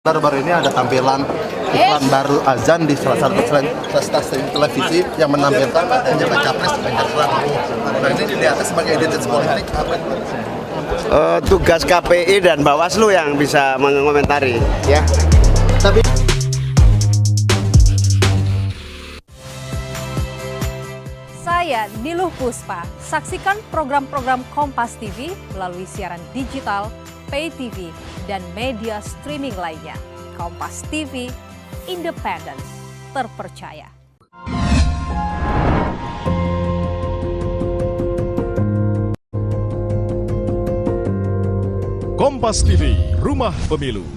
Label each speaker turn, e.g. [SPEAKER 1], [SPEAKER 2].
[SPEAKER 1] Baru-baru ini ada tampilan iklan baru azan di salah satu stasiun televisi yang menampilkan adanya baca pres Ganjar Pranowo. Nah, ini dilihat sebagai identitas politik apa?
[SPEAKER 2] Tugas KPI dan Bawaslu yang bisa mengomentari, ya. Tapi
[SPEAKER 3] saya Niluh Puspa. Saksikan program-program Kompas TV melalui siaran digital, pay TV, dan media streaming lainnya. Kompas TV, independen, terpercaya.
[SPEAKER 4] Kompas TV, Rumah Pemilu.